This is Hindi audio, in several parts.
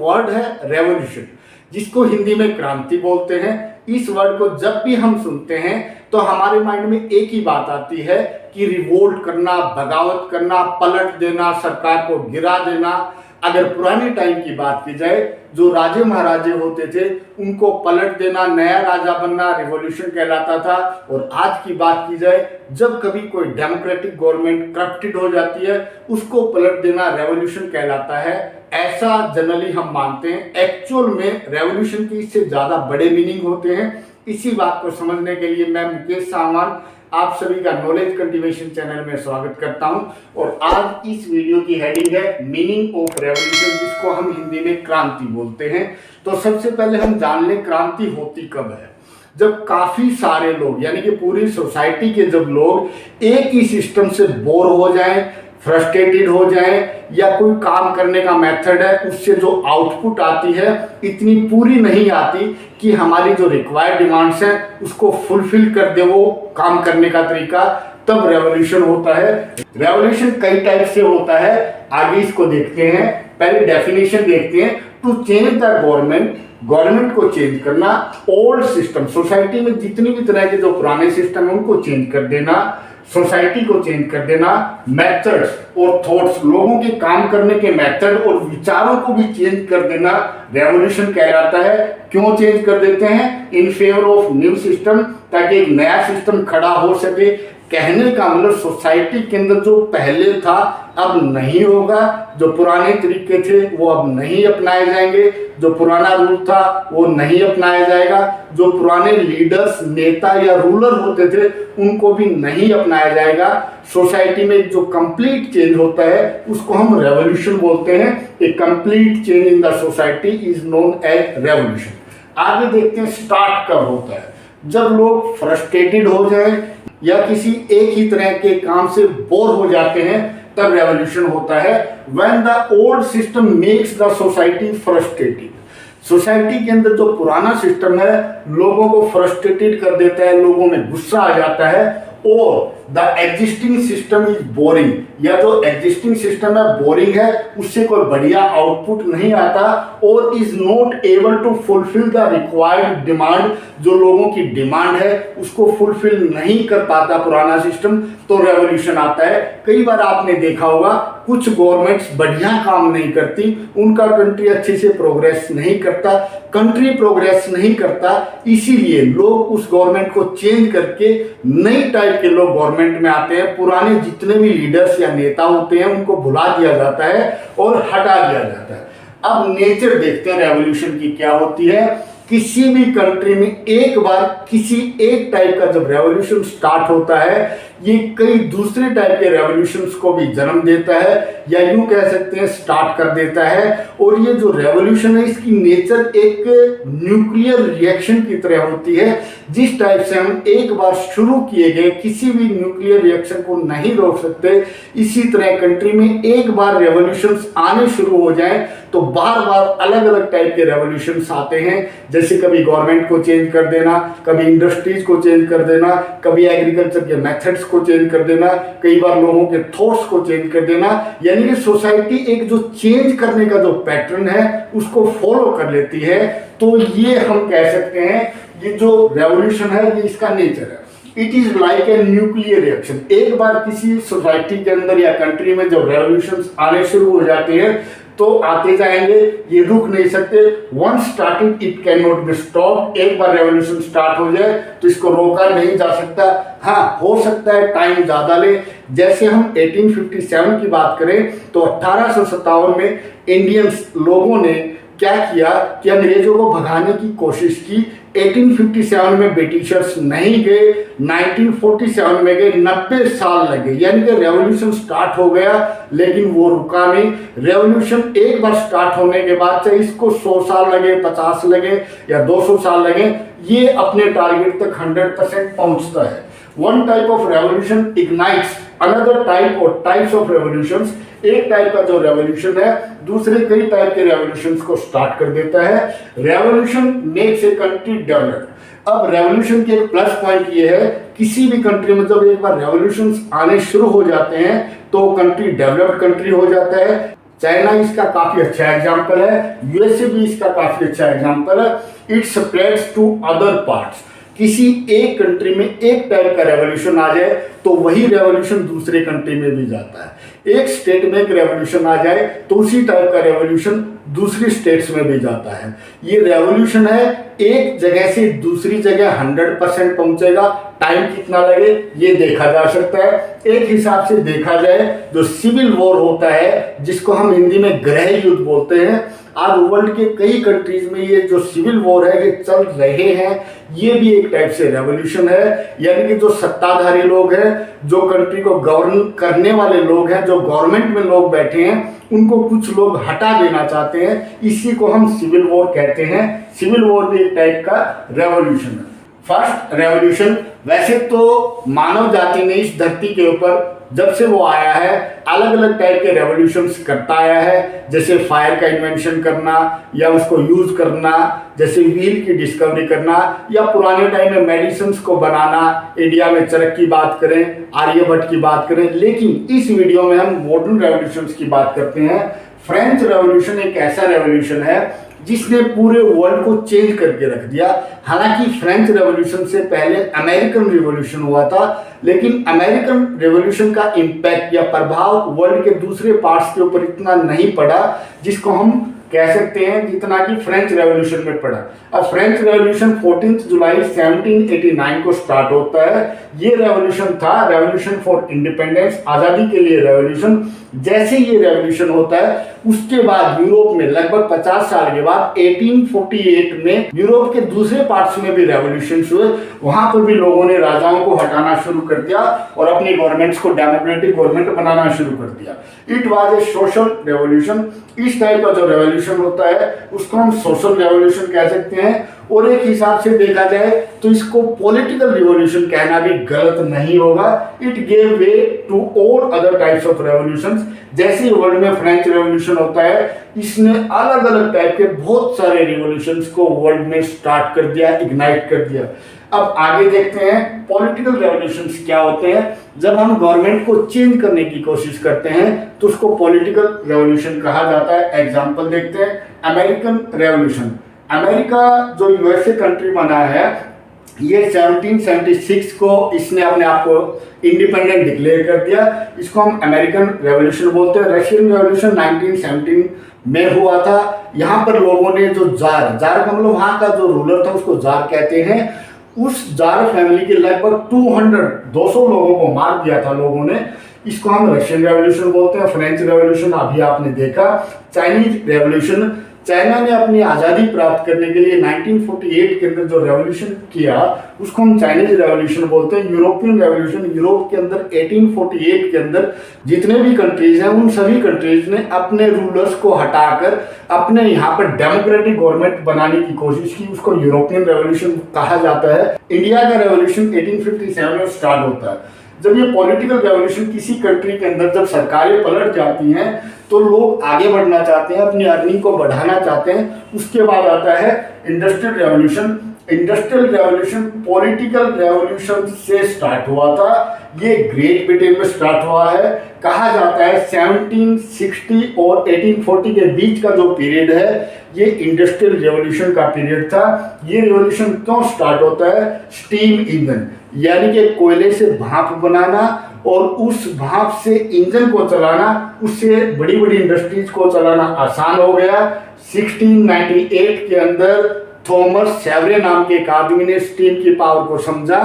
वर्ड है रेवोल्यूशन, जिसको हिंदी में क्रांति बोलते हैं। इस वर्ड को जब भी हम सुनते हैं तो हमारे माइंड में एक ही बात आती है कि रिवोल्ट करना, बगावत करना, पलट देना, सरकार को गिरा देना। अगर पुराने टाइम की बात की जाए, जो राजे महाराजे होते थे उनको पलट देना, नया राजा बनना रिवॉल्यूशन कहलाता था। और आज की बात की जाए, जब कभी कोई डेमोक्रेटिक गवर्नमेंट करप्टेड हो जाती है उसको पलट देना रेवोल्यूशन कहलाता है। ऐसा जनरली हम मानते हैं। एक्चुअल में रेवोल्यूशन की इससे ज्यादा बड़े मीनिंग होते हैं। इसी बात को समझने के लिए मैं मुकेश सामान आप सभी का नॉलेज कल्टीवेशन चैनल में स्वागत करता हूं। और आज इस वीडियो की हेडिंग है मीनिंग ऑफ रेवोल्यूशन, जिसको हम हिंदी में क्रांति बोलते हैं। तो सबसे पहले हम जान लें क्रांति होती कब है। जब काफी सारे लोग, यानी कि पूरी सोसाइटी के जब लोग एक ही सिस्टम से बोर हो जाएं, फ्रस्ट्रेटेड हो जाएं, या कोई काम करने का मेथड है उससे जो आउटपुट आती है इतनी पूरी नहीं आती कि हमारी जो रिक्वायर्ड डिमांड्स हैं उसको फुलफिल कर दे वो काम करने का तरीका, तब रेवोल्यूशन होता है। रेवोल्यूशन कई टाइप से होता है, आगे इसको देखते हैं। पहले डेफिनेशन देखते हैं। टू चेंज द गवर्नमेंट को चेंज करना, ओल्ड सिस्टम, सोसाइटी में जितनी भी तरह के जो पुराने सिस्टम है उनको चेंज कर देना, सोसाइटी को चेंज कर देना, मेथड्स और थॉट्स, लोगों के काम करने के मेथड और विचारों को भी चेंज कर देना रेवोल्यूशन कहलाता है। क्यों चेंज कर देते हैं? In favour of new system, ताकि एक नया सिस्टम खड़ा हो सके। कहने का मतलब सोसाइटी के अंदर जो पहले था अब नहीं होगा, जो पुराने तरीके थे वो अब नहीं अपनाए जाएंगे, जो पुराना रूल था वो नहीं अपनाया जाएगा, जो पुराने लीडर्स, नेता या रूलर होते थे उनको भी नहीं अपनाया जाएगा। सोसाइटी में जो कंप्लीट चेंज होता है उसको हम रेवोल्यूशन बोलते हैं। A complete change in the society is known as revolution. आगे देखते हैं स्टार्ट कब होता है। जब लोग फ्रस्ट्रेटेड हो जाए या किसी एक ही तरह के काम से बोर हो जाते हैं तब रेवोल्यूशन होता है। When the old system makes the society frustrated, society के अंदर जो पुराना सिस्टम है लोगों को फ्रस्ट्रेटेड कर देता है, लोगों में गुस्सा आ जाता है। और the existing system is boring, या जो एग्जिस्टिंग सिस्टम है बोरिंग है, उससे कोई बढ़िया आउटपुट नहीं आता। और is not able to fulfil the required demand, जो लोगों की डिमांड है उसको फुलफिल नहीं कर पाता पुराना सिस्टम, तो रेवोल्यूशन आता है। कई बार आपने देखा होगा कुछ गवर्नमेंट्स बढ़िया काम नहीं करती, उनका कंट्री अच्छे से प्रोग्रेस नहीं करता, कंट्री प्रोग्रेस नहीं करता, इसीलिए लोग उस गवर्नमेंट को चेंज करके नई टाइप के लोग गवर्नमेंट में आते हैं। पुराने जितने भी लीडर्स या नेता होते हैं उनको भुला दिया जाता है और हटा दिया जाता है। अब नेचर देखते हैं रेवोल्यूशन की क्या होती है। किसी भी कंट्री में एक बार किसी एक टाइप का जब रेवोल्यूशन स्टार्ट होता है, ये कई दूसरे टाइप के रेवोल्यूशंस को भी जन्म देता है, या यूं कह सकते हैं स्टार्ट कर देता है। और ये जो रेवोल्यूशन है इसकी नेचर एक न्यूक्लियर रिएक्शन की तरह होती है। जिस टाइप से हम एक बार शुरू किए गए किसी भी न्यूक्लियर रिएक्शन को नहीं रोक सकते, इसी तरह कंट्री में एक बार रेवोल्यूशंस आने शुरू हो जाएं तो बार बार अलग अलग टाइप के रेवोल्यूशंस आते हैं। जैसे कभी गवर्नमेंट को चेंज कर देना, कभी इंडस्ट्रीज को चेंज कर देना, कभी एग्रीकल्चर के मेथड्स को चेंज कर देना, कई बार लोगों के थॉट्स को चेंज कर देना। यानी कि सोसाइटी एक जो चेंज करने का जो पैटर्न है उसको फॉलो कर लेती है। तो ये हम कह सकते हैं ये जो रेवोल्यूशन है ये इसका नेचर है। It is like a nuclear reaction. एक बार किसी सोसाइटी के अंदर या कंट्री में जब रेवोल्यूशन आने शुरू हो जाते हैं तो आते जाएंगे, ये रुक नहीं सकते। Once started it can not be stopped. एक बार रेवोल्यूशन स्टार्ट हो जाए तो इसको रोका नहीं जा सकता। हाँ, हो सकता है टाइम ज्यादा ले। जैसे हम 1857 की बात करें तो 1857 में इंडियंस लोगों ने क्या किया कि अंग्रेजों को भगाने की कोशिश की। 1857 में ब्रिटिशर्स नहीं गए, 1947 में गए, 90 साल लगे। यानी कि रेवोल्यूशन स्टार्ट हो गया लेकिन वो रुका नहीं। रेवोल्यूशन एक बार स्टार्ट होने के बाद चाहे इसको 100 साल लगे, 50 लगे या 200 साल लगे, ये अपने टारगेट तक 100% पहुंचता है। One type of revolution ignites another type और टाइप्स ऑफ रेवोल्यूशंस। एक टाइप का जो रेवोल्यूशन है दूसरे कई टाइप के रेवोल्यूशंस को स्टार्ट कर देता है। Revolution makes a country develop. अब रेवोल्यूशन के एक प्लस पॉइंट ये है, किसी भी कंट्री में जब एक बार रेवोल्यूशंस आने शुरू हो जाते हैं तो कंट्री डेवलप्ड कंट्री हो जाता है। चाइना इसका काफी अच्छा एग्जाम्पल है, यूएसए भी इसका काफी अच्छा एग्जाम्पल है। It spreads to other parts. किसी एक कंट्री में एक टाइप का रेवोल्यूशन आ जाए तो वही रेवोल्यूशन दूसरे कंट्री में भी जाता है। एक स्टेट में एक रेवोल्यूशन आ जाए तो उसी टाइप का रेवोल्यूशन दूसरी स्टेट्स में भी जाता है। ये रेवोल्यूशन है, एक जगह से दूसरी जगह 100% पहुंचेगा, टाइम कितना लगे ये देखा जा सकता है। एक हिसाब से देखा जाए जो सिविल वॉर होता है, जिसको हम हिंदी में गृह युद्ध बोलते हैं, आज वर्ल्ड के कई कंट्रीज में ये जो सिविल वॉर है ये चल रहे हैं, ये भी एक टाइप से रेवोल्यूशन है। यानी कि जो सत्ताधारी लोग हैं, जो कंट्री को गवर्न करने वाले लोग हैं, जो गवर्नमेंट में लोग बैठे हैं, उनको कुछ लोग हटा देना चाहते हैं, इसी को हम सिविल वॉर कहते हैं। सिविल वॉर भी एक टाइप का रेवोल्यूशन है। फर्स्ट रेवोल्यूशन, वैसे तो मानव जाति ने इस धरती के ऊपर जब से वो आया है अलग अलग टाइप के रेवोल्यूशंस करता आया है, जैसे फायर का इन्वेंशन करना या उसको यूज करना, जैसे व्हील की डिस्कवरी करना, या पुराने टाइम में मेडिसिन्स को बनाना। इंडिया में चरक की बात करें, आर्यभट्ट की बात करें, लेकिन इस वीडियो में हम मॉडर्न रेवोल्यूशंस की बात करते हैं। फ्रेंच रेवोल्यूशन एक ऐसा रेवोल्यूशन है जिसने पूरे वर्ल्ड को चेंज करके रख दिया। हालांकि फ्रेंच रेवोल्यूशन से पहले अमेरिकन रिवॉल्यूशन हुआ था, लेकिन अमेरिकन रिवॉल्यूशन का इम्पैक्ट या प्रभाव वर्ल्ड के दूसरे पार्ट्स के ऊपर इतना नहीं पड़ा जिसको हम कह सकते हैं जितना कि फ्रेंच रेवोल्यूशन में पड़ा। अब फ्रेंच रेवोल्यूशन 14 जुलाई 1789 को स्टार्ट होता है। ये रेवोल्यूशन था रेवोल्यूशन फॉर इंडिपेंडेंस, आज़ादी के लिए रेवोल्यूशन। जैसे ये रेवोल्यूशन होता है उसके बाद यूरोप में लगभग 50 साल के बाद 1848 में यूरोप के दूसरे पार्ट्स में भी रेवोल्यूशन हुए। वहां पर भी लोगों ने राजाओं को हटाना शुरू कर दिया और अपनी गवर्नमेंट्स को डेमोक्रेटिक गवर्नमेंट बनाना शुरू कर दिया। It was a social revolution. इस टाइप का जो रेवोल्यूशन होता है उसको हम सोशल रेवोल्यूशन कह सकते हैं। और एक हिसाब से देखा जाए तो इसको पॉलिटिकल रिवॉल्यूशन कहना भी गलत नहीं होगा। It gave way to all other types of revolutions. जैसे वर्ल्ड में फ्रेंच रेवोल्यूशन होता है, इसने अलग अलग टाइप के बहुत सारे रिवॉल्यूशंस को वर्ल्ड में स्टार्ट कर दिया, इग्नाइट कर दिया। अब आगे देखते हैं पॉलिटिकल रेवोल्यूशंस क्या होते हैं। जब हम गवर्नमेंट को चेंज करने की कोशिश करते हैं तो उसको पॉलिटिकल रेवोल्यूशन कहा जाता है। एग्जांपल देखते हैं, अमेरिकन रेवोल्यूशन। अमेरिका जो यूएसए कंट्री बना है, ये 1776 को इसने अपने आप को इंडिपेंडेंट डिक्लेयर कर दिया। इसको हम अमेरिकन रेवोल्यूशन बोलते हैं। रशियन रेवोल्यूशन 1917 में हुआ था। यहाँ पर लोगों ने जो जार का मतलब वहाँ का जो रूलर था उसको जार कहते हैं, उस जार फैमिली के लगभग 200 लोगों को मार दिया था लोगों ने। इसको हम रशियन रेवोल्यूशन बोलते हैं। फ्रेंच रेवोल्यूशन अभी आपने देखा। चाइनीज रेवोल्यूशन, चाइना ने अपनी आज़ादी प्राप्त करने के लिए 1948 के अंदर जो रेवोल्यूशन किया उसको हम चाइनीज रेवोल्यूशन बोलते हैं। यूरोपियन रेवोल्यूशन, यूरोप के अंदर 1848 के अंदर जितने भी कंट्रीज हैं उन सभी कंट्रीज ने अपने रूलर्स को हटाकर अपने यहाँ पर डेमोक्रेटिक गवर्नमेंट बनाने की कोशिश की। उसको यूरोपियन रेवोल्यूशन कहा जाता है। इंडिया का रेवोल्यूशन 1857 में स्टार्ट होता है। जब ये पॉलिटिकल रेवोल्यूशन किसी कंट्री के अंदर जब सरकारें पलट जाती हैं तो लोग आगे बढ़ना चाहते हैं, अपनी अर्निंग को बढ़ाना चाहते हैं। उसके बाद आता है industrial revolution. Industrial revolution political revolution से स्टार्ट हुआ था। ये ग्रेट ब्रिटेन में स्टार्ट हुआ है। कहा जाता है 1760 और 1840 के बीच का जो पीरियड है ये इंडस्ट्रियल रेवोल्यूशन का पीरियड था। ये रेवोल्यूशन क्यों स्टार्ट होता है? स्टीम इंजन, यानी कि कोयले से भाप बनाना और उस भाप से इंजन को चलाना, उससे बड़ी बड़ी इंडस्ट्रीज को चलाना आसान हो गया। 1698 के अंदर थॉमस सेवरे नाम के एक आदमी ने स्टीम की पावर को समझा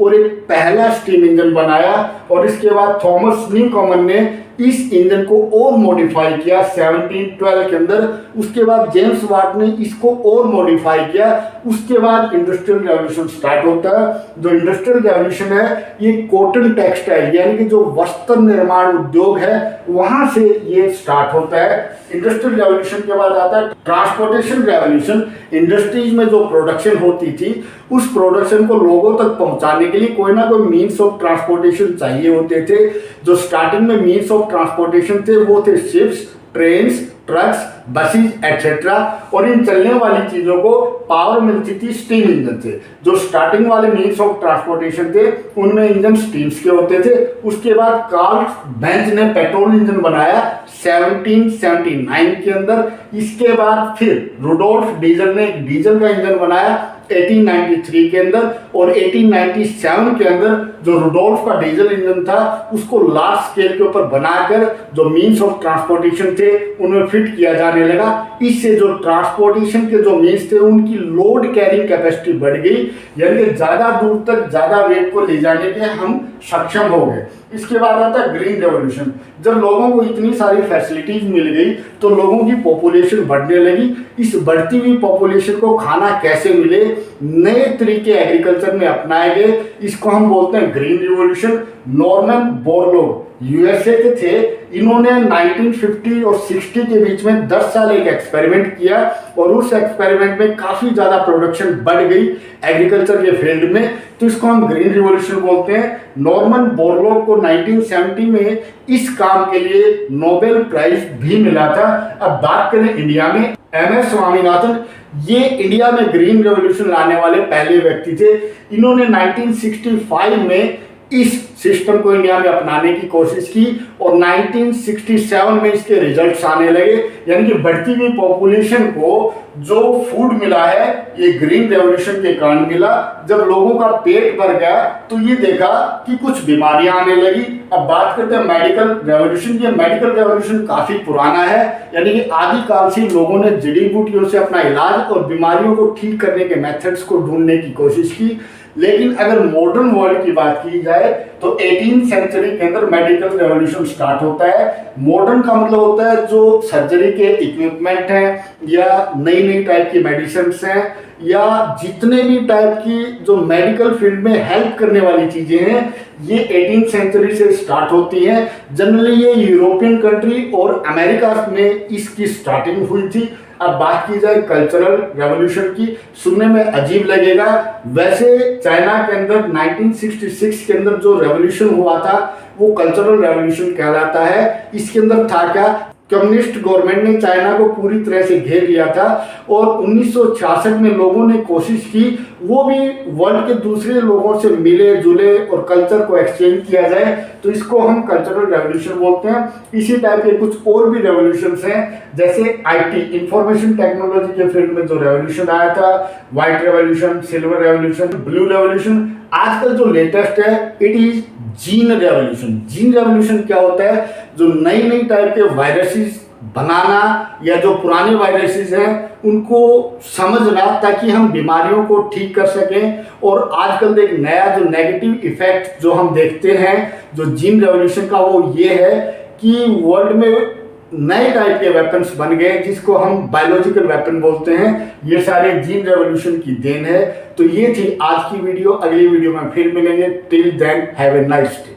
और एक पहला स्टीम इंजन बनाया। और इसके बाद थॉमस न्यूकॉमन ने इस इंजन को और मॉडिफाई किया 1712 के अंदर। उसके बाद जेम्स वाट ने इसको और मॉडिफाई किया। उसके बाद इंडस्ट्रियल रेवोल्यूशन स्टार्ट होता है। जो इंडस्ट्रियल रेवोल्यूशन है ये कॉटन टेक्सटाइल यानी कि जो वस्त्र निर्माण उद्योग है वहां से ये स्टार्ट होता है। इंडस्ट्रियल रेवोल्यूशन के बाद आता है ट्रांसपोर्टेशन रेवोल्यूशन। इंडस्ट्रीज में जो प्रोडक्शन होती थी उस प्रोडक्शन को लोगों तक पहुंचाने के लिए कोई ना कोई मीन्स ऑफ ट्रांसपोर्टेशन चाहिए होते थे। जो स्टार्टिंग में मीन्स ऑफ ट्रांसपोर्टेशन थे वो थे ships, trains, trucks, buses etcetera. और इन चलने वाली चीज़ों को पावर मिलती थी स्टीम इंजन से। जो स्टार्टिंग वाले मीन्स ऑफ ट्रांसपोर्टेशन थे उनमें इंजन स्टीम्स के होते थे। उसके बाद कार्ल बेंज ने पेट्रोल इंजन बनाया 1779 के अंदर। इसके बाद फिर रुडोल्फ डीजल ने एक डीजल का इंजन बनाया 1893 के अंदर। और 1897 के अंदर जो रुडोल्फ का डीजल इंजन था उसको लार्ज स्केल के ऊपर बनाकर जो मीन्स ऑफ ट्रांसपोर्टेशन थे उनमें फिट किया जाने लगा। इससे जो ट्रांसपोर्टेशन के जो मीन्स थे उनकी लोड कैरिंग कैपेसिटी बढ़ गई, यानी कि ज़्यादा दूर तक ज़्यादा वेट को ले जाने के हम सक्षम हो गए। इसके बाद आता है ग्रीन रेवोल्यूशन। जब लोगों को इतनी सारी फैसिलिटीज मिल गई तो लोगों की पॉपुलेशन बढ़ने लगी। इस बढ़ती हुई पॉपुलेशन को खाना कैसे मिले, नए तरीके एग्रीकल्चर में अपनाए गए। इसको हम बोलते हैं green revolution. Norman Borlaug USA के थे। इन्होंने 1950 और 60 के बीच में 10 साल एक एक्सपेरिमेंट किया और उस एक्सपेरिमेंट में काफ़ी ज़्यादा प्रोडक्शन बढ़ गई एग्रीकल्चर के फील्ड में, तो इसको हम ग्रीन रिवॉल्यूशन बोलते हैं। नॉर्मन बोरलॉग को 1970 में इस काम के लिए नोबेल प्राइज भी मिला था। अब बात करें इंडिया में, MS स्वामीनाथन, ये इंडिया में ग्रीन रेवोल्यूशन लाने वाले पहले व्यक्ति थे। इन्होंने 1965 में इस सिस्टम को इंडिया में अपनाने की कोशिश की और 1967 में इसके रिजल्ट्स आने लगे। यानी कि बढ़ती हुई पॉपुलेशन को जो फूड मिला है ये ग्रीन रेवोल्यूशन के कारण मिला। जब लोगों का पेट भर गया तो ये देखा कि कुछ बीमारियां आने लगी। अब बात करते हैं मेडिकल रेवोल्यूशन। ये मेडिकल रेवोल्यूशन काफी पुराना है, यानी कि आदिकाल से लोगों ने जड़ी बूटियों से अपना इलाज और बीमारियों को ठीक करने के मेथड्स को ढूंढने की कोशिश की। लेकिन अगर मॉडर्न वर्ल्ड की बात की जाए तो 18th सेंचुरी के अंदर मेडिकल रेवोल्यूशन स्टार्ट होता है। मॉडर्न का मतलब होता है जो सर्जरी के इक्विपमेंट हैं या नई नई टाइप की मेडिसिन हैं या जितने भी टाइप की जो मेडिकल फील्ड में हेल्प करने वाली चीजें हैं ये 18th सेंचुरी से स्टार्ट होती हैं। जनरली ये यूरोपियन कंट्री और अमेरिका में इसकी स्टार्टिंग हुई थी। अब बात की जाए कल्चरल रेवोल्यूशन की, सुनने में अजीब लगेगा, वैसे चाइना के अंदर 1966 के अंदर जो रेवोल्यूशन हुआ था वो कल्चरल रेवोल्यूशन कहलाता है। इसके अंदर था क्या, कम्युनिस्ट गवर्नमेंट ने चाइना को पूरी तरह से घेर लिया था और 1966 में लोगों ने कोशिश की वो भी वर्ल्ड के दूसरे लोगों से मिले जुले और कल्चर को एक्सचेंज किया जाए, तो इसको हम कल्चरल रेवोल्यूशन बोलते हैं। इसी टाइप के कुछ और भी रेवोल्यूशंस हैं, जैसे IT इंफॉर्मेशन टेक्नोलॉजी के फील्ड में जो रेवोल्यूशन आया था, white revolution, silver revolution, blue revolution. आजकल जो लेटेस्ट है it is gene revolution. Gene revolution क्या होता है, जो नई नई टाइप के वायरसेस बनाना या जो पुराने वायरसेस हैं उनको समझना ताकि हम बीमारियों को ठीक कर सकें। और आजकल एक नया जो नेगेटिव इफेक्ट जो हम देखते हैं जो जीन रेवोल्यूशन का वो ये है कि वर्ल्ड में नए टाइप के वेपन्स बन गए जिसको हम बायोलॉजिकल वेपन बोलते हैं। ये सारे जीन रेवोल्यूशन की देन है। तो ये थी आज की वीडियो, अगली वीडियो में फिर मिलेंगे। Till then have a nice day.